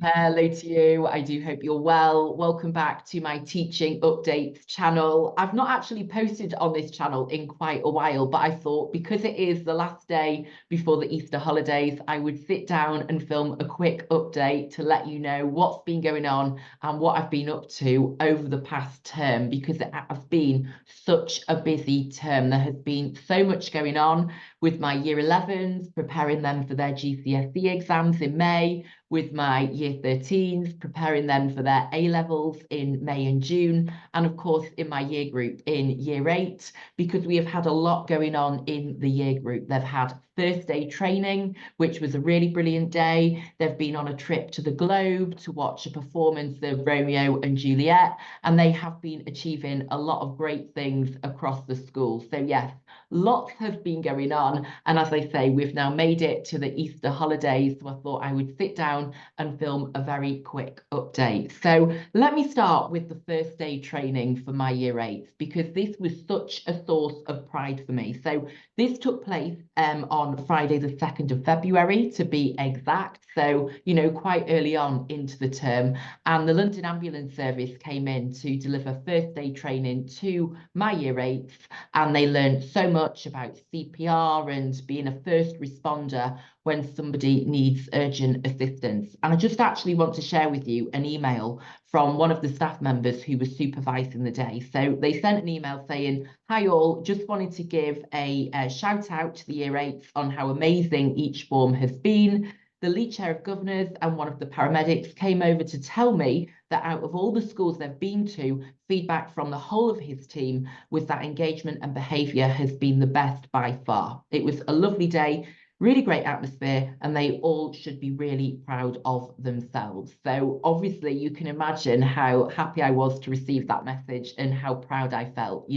Hello to you. I do hope you're well. Welcome back to my teaching updates channel. I've not actually posted on this channel in quite a while, but I thought because it is the last day before the Easter holidays, I would sit down and film a quick update to let you know what's been going on and what I've been up to over the past term, because it has been such a busy term. There has been so much going on with my year 11s, preparing them for their GCSE exams in May, with my year 13s, preparing them for their A levels in May and June, and of course in my year group in year 8, because we have had a lot going on in the year group. They've had first day training, which was a really brilliant day. They've been on a trip to the Globe to watch a performance of Romeo and Juliet, and they have been achieving a lot of great things across the school. So yes, lots have been going on. And as I say, we've now made it to the Easter holidays. So I thought I would sit down and film a very quick update. So let me start with the first day training for my year 8s, because this was such a source of pride for me. So this took place on Friday, the 2nd of February, to be exact. So, quite early on into the term. And the London Ambulance Service came in to deliver first day training to my year 8s. And they learned so much about CPR and being a first responder when somebody needs urgent assistance. And I just actually want to share with you an email from one of the staff members who was supervising the day. So they sent an email saying, "Hi all, just wanted to give a shout out to the year 8s on how amazing each form has been. The lead chair of governors and one of the paramedics came over to tell me that out of all the schools they've been to, feedback from the whole of his team was that engagement and behaviour has been the best by far. It was a lovely day, really great atmosphere, and they all should be really proud of themselves." So obviously you can imagine how happy I was to receive that message and how proud I felt.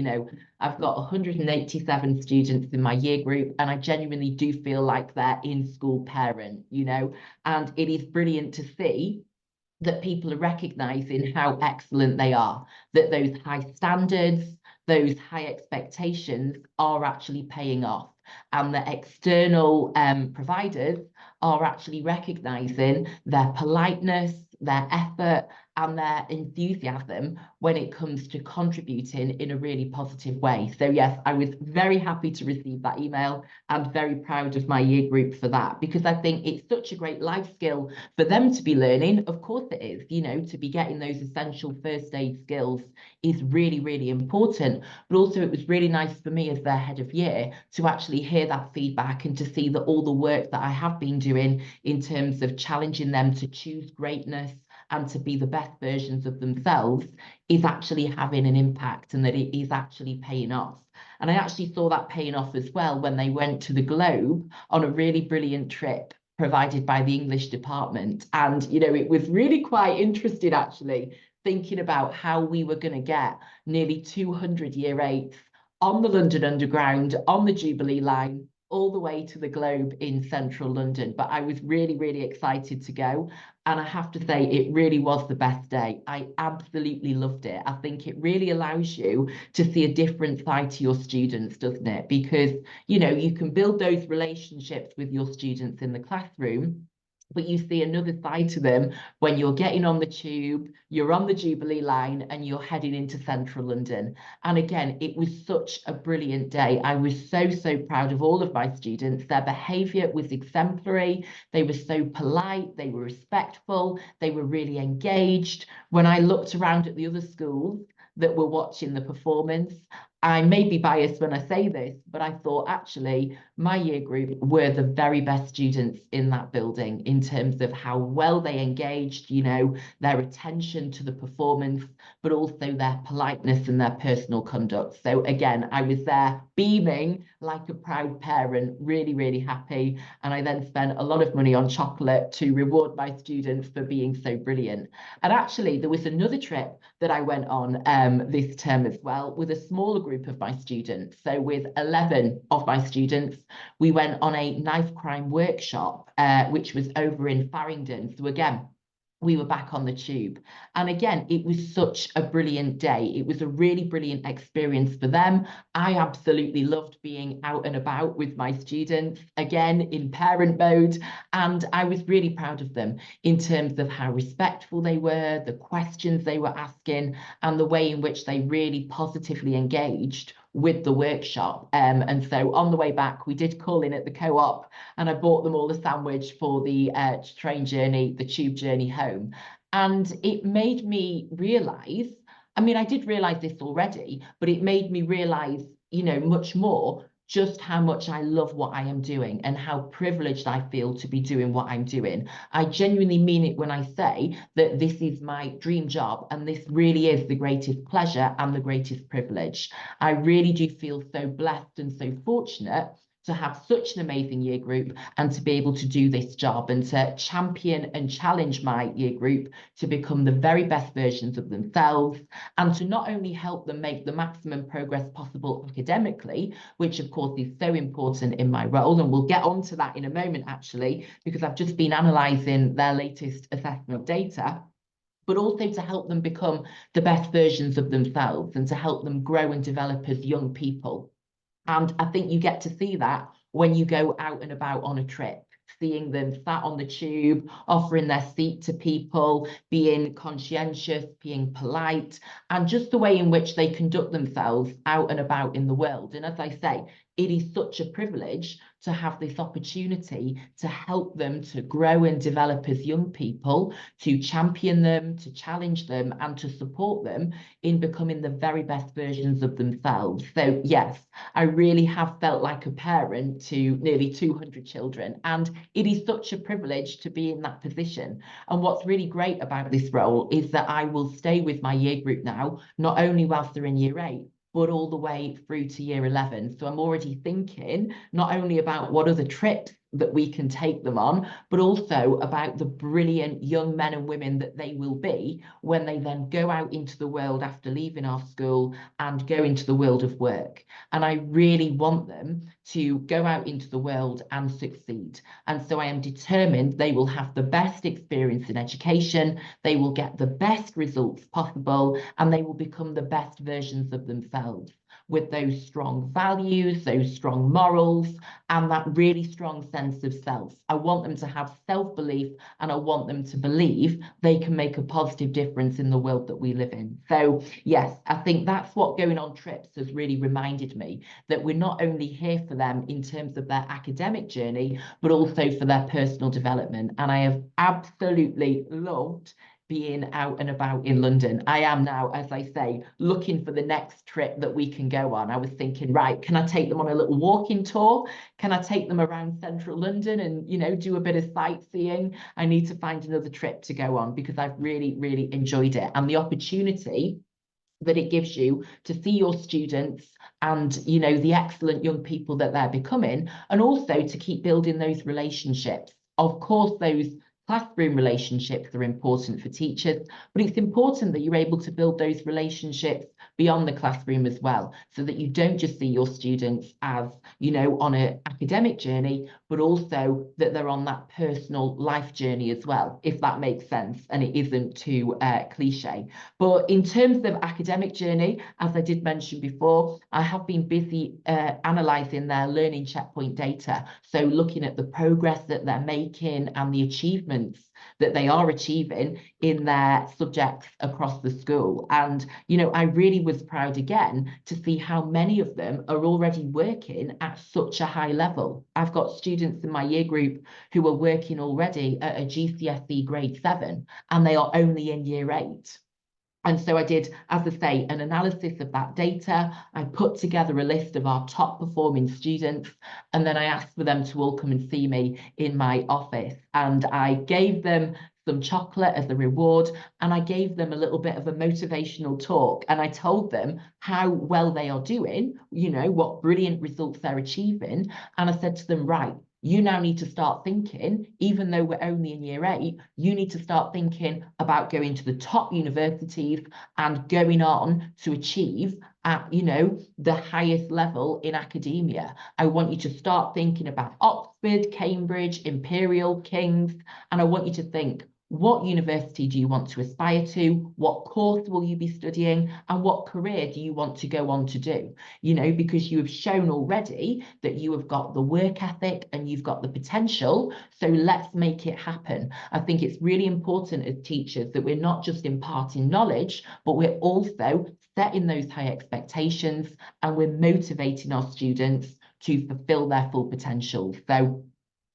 I've got 187 students in my year group, and I genuinely do feel like they're in-school parent, and it is brilliant to see that people are recognizing how excellent they are, that those high standards, those high expectations are actually paying off, and the external providers are actually recognizing their politeness, their effort, and their enthusiasm when it comes to contributing in a really positive way. So yes, I was very happy to receive that email and very proud of my year group for that, because I think it's such a great life skill for them to be learning. Of course it is, to be getting those essential first aid skills is really, really important. But also it was really nice for me as their head of year to actually hear that feedback and to see that all the work that I have been doing in terms of challenging them to choose greatness and to be the best versions of themselves is actually having an impact, and that it is actually paying off. And I actually saw that paying off as well when they went to the Globe on a really brilliant trip provided by the English department. And, it was really quite interesting, actually, thinking about how we were going to get nearly 200 year 8s on the London Underground, on the Jubilee line, all the way to the Globe in central London. But I was really, really excited to go. And I have to say, it really was the best day. I absolutely loved it. I think it really allows you to see a different side to your students, doesn't it? Because, you can build those relationships with your students in the classroom, but you see another side to them when you're getting on the tube, you're on the Jubilee line, and you're heading into central London. And again, it was such a brilliant day. I was so, so proud of all of my students. Their behaviour was exemplary. They were so polite, they were respectful, they were really engaged. When I looked around at the other schools that were watching the performance, I may be biased when I say this, but I thought actually my year group were the very best students in that building in terms of how well they engaged, their attention to the performance, but also their politeness and their personal conduct. So again, I was there beaming like a proud parent, really, really happy. And I then spent a lot of money on chocolate to reward my students for being so brilliant. And actually, there was another trip that I went on this term as well with a smaller group of my students. So with 11 of my students, we went on a knife crime workshop, which was over in Farringdon. So again, we were back on the tube. And again, it was such a brilliant day. It was a really brilliant experience for them. I absolutely loved being out and about with my students, again, in parent mode. And I was really proud of them in terms of how respectful they were, the questions they were asking, and the way in which they really positively engaged with the workshop. And so on the way back, we did call in at the co-op, and I bought them all a sandwich for the train journey, the tube journey home. And it made me realise, I mean, I did realise this already, but it made me realise, you know, much more just how much I love what I am doing and how privileged I feel to be doing what I'm doing. I genuinely mean it when I say that this is my dream job, and this really is the greatest pleasure and the greatest privilege. I really do feel so blessed and so fortunate to have such an amazing year group and to be able to do this job and to champion and challenge my year group to become the very best versions of themselves, and to not only help them make the maximum progress possible academically, which of course is so important in my role, and we'll get on to that in a moment actually, because I've just been analysing their latest assessment data, but also to help them become the best versions of themselves and to help them grow and develop as young people. And I think you get to see that when you go out and about on a trip, seeing them sat on the tube, offering their seat to people, being conscientious, being polite, and just the way in which they conduct themselves out and about in the world. And as I say, it is such a privilege to have this opportunity to help them to grow and develop as young people, to champion them, to challenge them, and to support them in becoming the very best versions of themselves. So yes, I really have felt like a parent to nearly 200 children, and it is such a privilege to be in that position. And what's really great about this role is that I will stay with my year group now, not only whilst they're in year 8, but all the way through to year 11. So I'm already thinking not only about what other trips that we can take them on, but also about the brilliant young men and women that they will be when they then go out into the world after leaving our school and go into the world of work. And I really want them to go out into the world and succeed. And so I am determined they will have the best experience in education, they will get the best results possible, and they will become the best versions of themselves with those strong values, those strong morals, and that really strong sense of self. I want them to have self-belief, and I want them to believe they can make a positive difference in the world that we live in. So yes, I think that's what going on trips has really reminded me, that we're not only here for them in terms of their academic journey, but also for their personal development. And I have absolutely loved being out and about in London. I am now, as I say, looking for the next trip that we can go on. I was thinking, right, can I take them on a little walking tour? Can I take them around central London and, you know, do a bit of sightseeing? I need to find another trip to go on because I've really, really enjoyed it. And the opportunity that it gives you to see your students and, you know, the excellent young people that they're becoming, and also to keep building those relationships. Of course, those classroom relationships are important for teachers, but it's important that you're able to build those relationships beyond the classroom as well, so that you don't just see your students as, you know, on an academic journey, but also that they're on that personal life journey as well, if that makes sense and it isn't too cliche. But in terms of academic journey, as I did mention before, I have been busy analysing their learning checkpoint data. So looking at the progress that they're making and the achievements that they are achieving in their subjects across the school. And, you know, I really was proud again to see how many of them are already working at such a high level. I've got students in my year group who are working already at a GCSE grade 7, and they are only in year 8. And so I did, as I say, an analysis of that data. I put together a list of our top performing students, and then I asked for them to all come and see me in my office. And I gave them some chocolate as a reward, and I gave them a little bit of a motivational talk. And I told them how well they are doing, you know, what brilliant results they're achieving. And I said to them, right, you now need to start thinking, even though we're only in year 8, you need to start thinking about going to the top universities and going on to achieve at, you know, the highest level in academia. I want you to start thinking about Oxford, Cambridge, Imperial, King's, and I want you to think, what university do you want to aspire to? What course will you be studying? And what career do you want to go on to do? You know, because you have shown already that you have got the work ethic and you've got the potential. So let's make it happen. I think it's really important as teachers that we're not just imparting knowledge, but we're also setting those high expectations and we're motivating our students to fulfill their full potential. So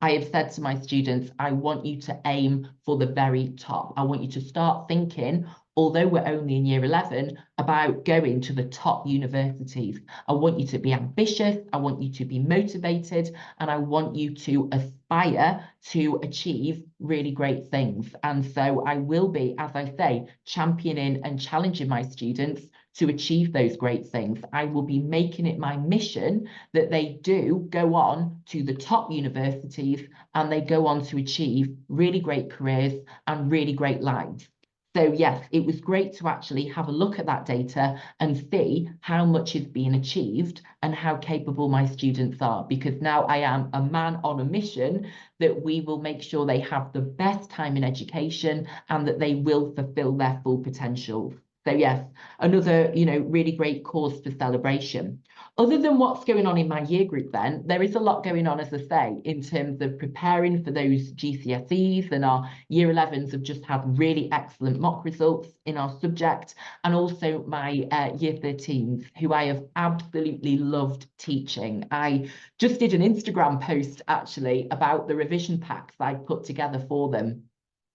I have said to my students, I want you to aim for the very top. I want you to start thinking, although we're only in year 11, about going to the top universities. I want you to be ambitious, I want you to be motivated, and I want you to aspire to achieve really great things. And so I will be, as I say, championing and challenging my students to achieve those great things. I will be making it my mission that they do go on to the top universities and they go on to achieve really great careers and really great lives. So yes, it was great to actually have a look at that data and see how much is being achieved and how capable my students are, because now I am a man on a mission that we will make sure they have the best time in education and that they will fulfill their full potential. So yes, another, really great cause for celebration. Other than what's going on in my year group then, there is a lot going on, as I say, in terms of preparing for those GCSEs, and our year 11s have just had really excellent mock results in our subject, and also my year 13s, who I have absolutely loved teaching. I just did an Instagram post actually about the revision packs I put together for them,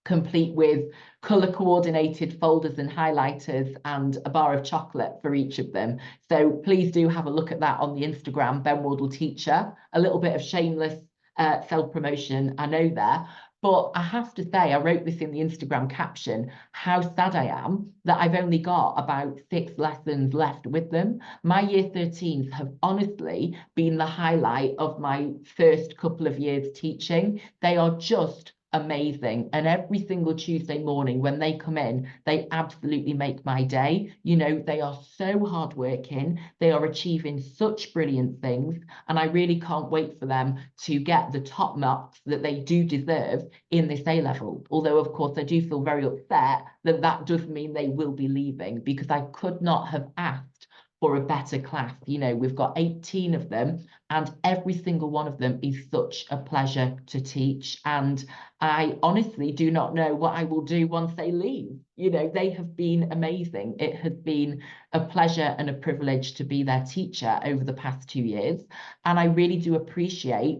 complete with colour coordinated folders and highlighters and a bar of chocolate for each of them. So please do have a look at that on the Instagram, Ben Wardle Teacher. A little bit of shameless self-promotion, I know there. But I have to say, I wrote this in the Instagram caption, how sad I am that I've only got about 6 lessons left with them. My year 13s have honestly been the highlight of my first couple of years teaching. They are just amazing, and every single Tuesday morning when they come in, they absolutely make my day. They are so hardworking, they are achieving such brilliant things, and I really can't wait for them to get the top marks that they do deserve in this A level. Although of course I do feel very upset that that does mean they will be leaving, because I could not have asked for a better class. We've got 18 of them, and every single one of them is such a pleasure to teach. And I honestly do not know what I will do once they leave. They have been amazing. It has been a pleasure and a privilege to be their teacher over the past 2 years. And I really do appreciate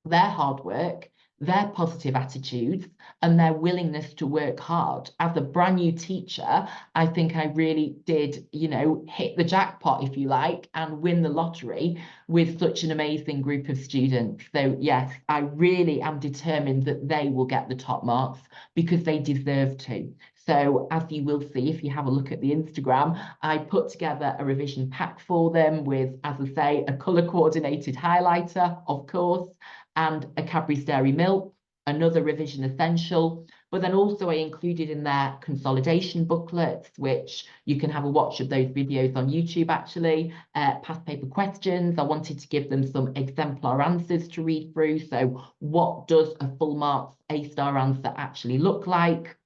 their hard work, their positive attitudes, and their willingness to work hard. As a brand new teacher, I think I really did, hit the jackpot, if you like, and win the lottery with such an amazing group of students. So yes, I really am determined that they will get the top marks, because they deserve to. So as you will see, if you have a look at the Instagram, I put together a revision pack for them with, as I say, a colour coordinated highlighter, of course, and a Cadbury's Dairy Milk, another revision essential. But then also I included in there consolidation booklets, which you can have a watch of those videos on YouTube actually, past paper questions. I wanted to give them some exemplar answers to read through. So what does a full marks A-star answer actually look like?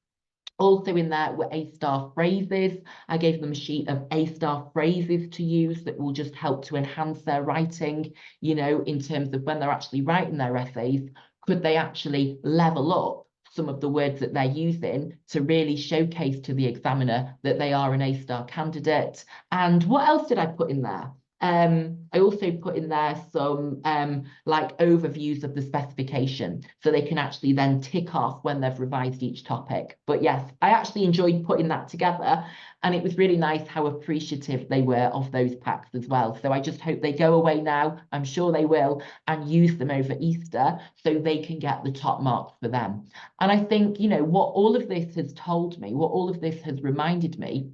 Also in there were A-star phrases. I gave them a sheet of A-star phrases to use that will just help to enhance their writing, in terms of when they're actually writing their essays, could they actually level up some of the words that they're using to really showcase to the examiner that they are an A-star candidate. And what else did I put in there? I also put in there some like overviews of the specification, so they can actually then tick off when they've revised each topic. But yes, I actually enjoyed putting that together, and it was really nice how appreciative they were of those packs as well. So I just hope they go away now, I'm sure they will, and use them over Easter so they can get the top marks for them. And I think, what all of this has told me, what all of this has reminded me,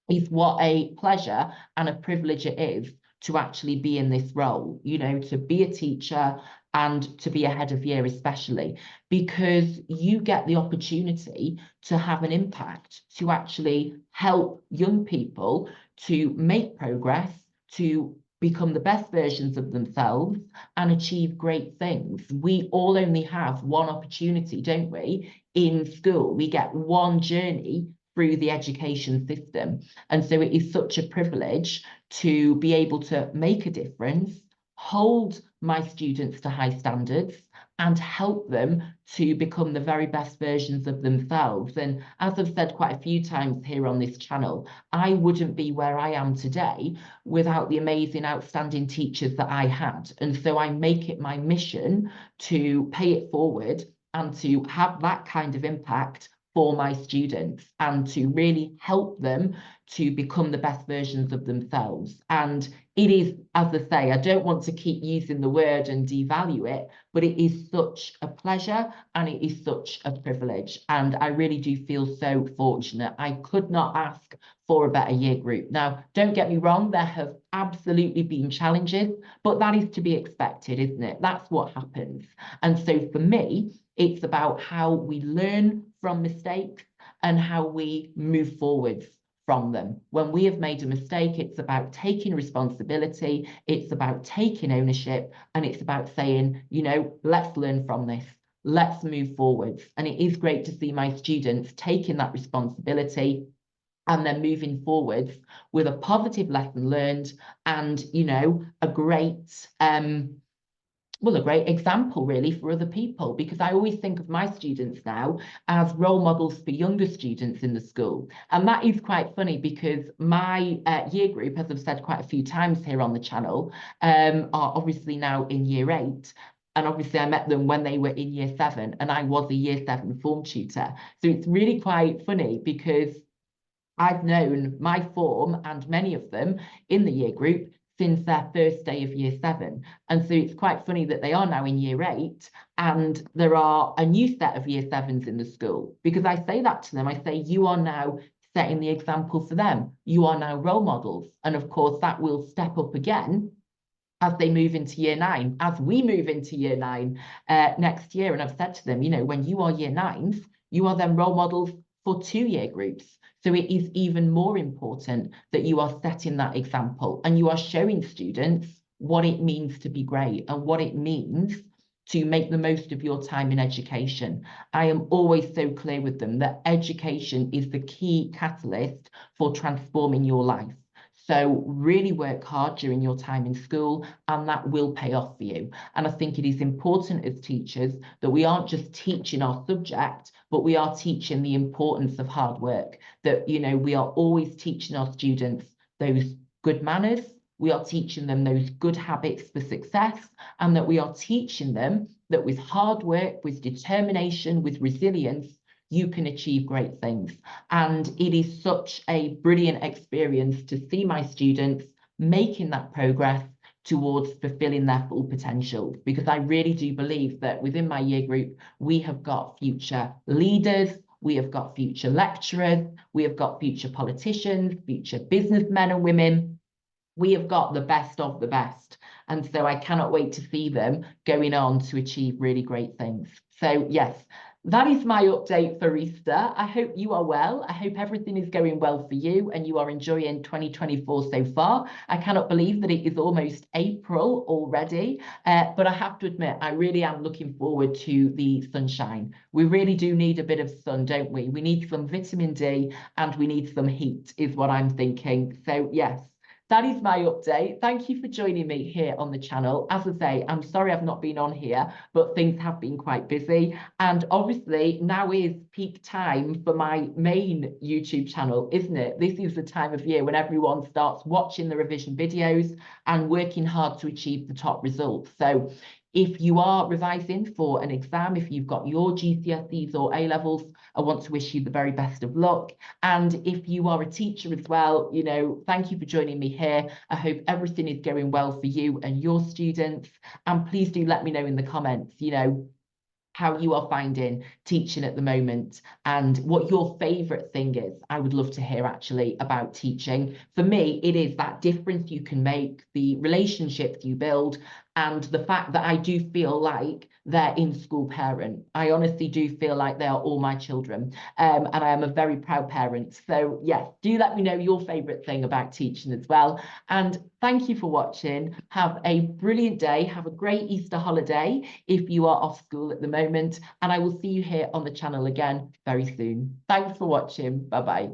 is what a pleasure and a privilege it is to actually be in this role, to be a teacher and to be a head of year especially, because you get the opportunity to have an impact, to actually help young people to make progress, to become the best versions of themselves and achieve great things. We all only have one opportunity, don't we? In school, we get one journey through the education system. And so it is such a privilege to be able to make a difference, hold my students to high standards, and help them to become the very best versions of themselves. And as I've said quite a few times here on this channel, I wouldn't be where I am today without the amazing, outstanding teachers that I had. And so I make it my mission to pay it forward and to have that kind of impact for my students and to really help them to become the best versions of themselves. And it is, as I say, I don't want to keep using the word and devalue it, but it is such a pleasure and it is such a privilege. And I really do feel so fortunate. I could not ask for a better year group. Now, don't get me wrong, there have absolutely been challenges, but that is to be expected, isn't it? That's what happens. And so for me, it's about how we learn from mistakes and how we move forwards from them. When we have made a mistake, it's about taking responsibility, it's about taking ownership, and it's about saying, you know, let's learn from this, let's move forwards. And it is great to see my students taking that responsibility and then moving forwards with a positive lesson learned and, you know, a great a great example really for other people, because I always think of my students now as role models for younger students in the school. And that is quite funny because my year group, as I've said quite a few times here on the channel, are obviously now in year 8. And obviously I met them when they were in year 7 and I was a year 7 form tutor. So it's really quite funny because I've known my form and many of them in the year group since their first day of year 7. And so it's quite funny that they are now in year 8 and there are a new set of year 7s in the school, because I say that to them. I say, you are now setting the example for them. You are now role models. And of course, that will step up again as they move into year 9, as we move into year 9 next year. And I've said to them, you know, when you are year 9s, you are then role models for 2 year groups. So it is even more important that you are setting that example and you are showing students what it means to be great and what it means to make the most of your time in education. I am always so clear with them that education is the key catalyst for transforming your life. So really work hard during your time in school and that will pay off for you. And I think it is important as teachers that we aren't just teaching our subject, but we are teaching the importance of hard work, that, you know, we are always teaching our students those good manners, we are teaching them those good habits for success, and that we are teaching them that with hard work, with determination, with resilience, you can achieve great things. And it is such a brilliant experience to see my students making that progress towards fulfilling their full potential, because I really do believe that within my year group, we have got future leaders, we have got future lecturers, we have got future politicians, future businessmen and women. We have got the best of the best. And so I cannot wait to see them going on to achieve really great things. So yes, that is my update for Easter. I hope you are well. I hope everything is going well for you and you are enjoying 2024 so far. I cannot believe that it is almost April already, but I have to admit, I really am looking forward to the sunshine. We really do need a bit of sun, don't we? We need some vitamin D and we need some heat, is what I'm thinking. So yes. That is my update. Thank you for joining me here on the channel. As I say, I'm sorry I've not been on here, but things have been quite busy. And obviously now is peak time for my main YouTube channel, isn't it? This is the time of year when everyone starts watching the revision videos and working hard to achieve the top results. So if you are revising for an exam, if you've got your GCSEs or A-levels, I want to wish you the very best of luck. And if you are a teacher as well, you know, thank you for joining me here. I hope everything is going well for you and your students. And please do let me know in the comments, you know, how you are finding teaching at the moment and what your favourite thing is. I would love to hear actually about teaching. For me, it is that difference you can make, the relationships you build, and the fact that I do feel like their in-school parent. I honestly do feel like they are all my children, and I am a very proud parent. So yes, do let me know your favourite thing about teaching as well. And thank you for watching. Have a brilliant day. Have a great Easter holiday if you are off school at the moment. And I will see you here on the channel again very soon. Thanks for watching. Bye-bye.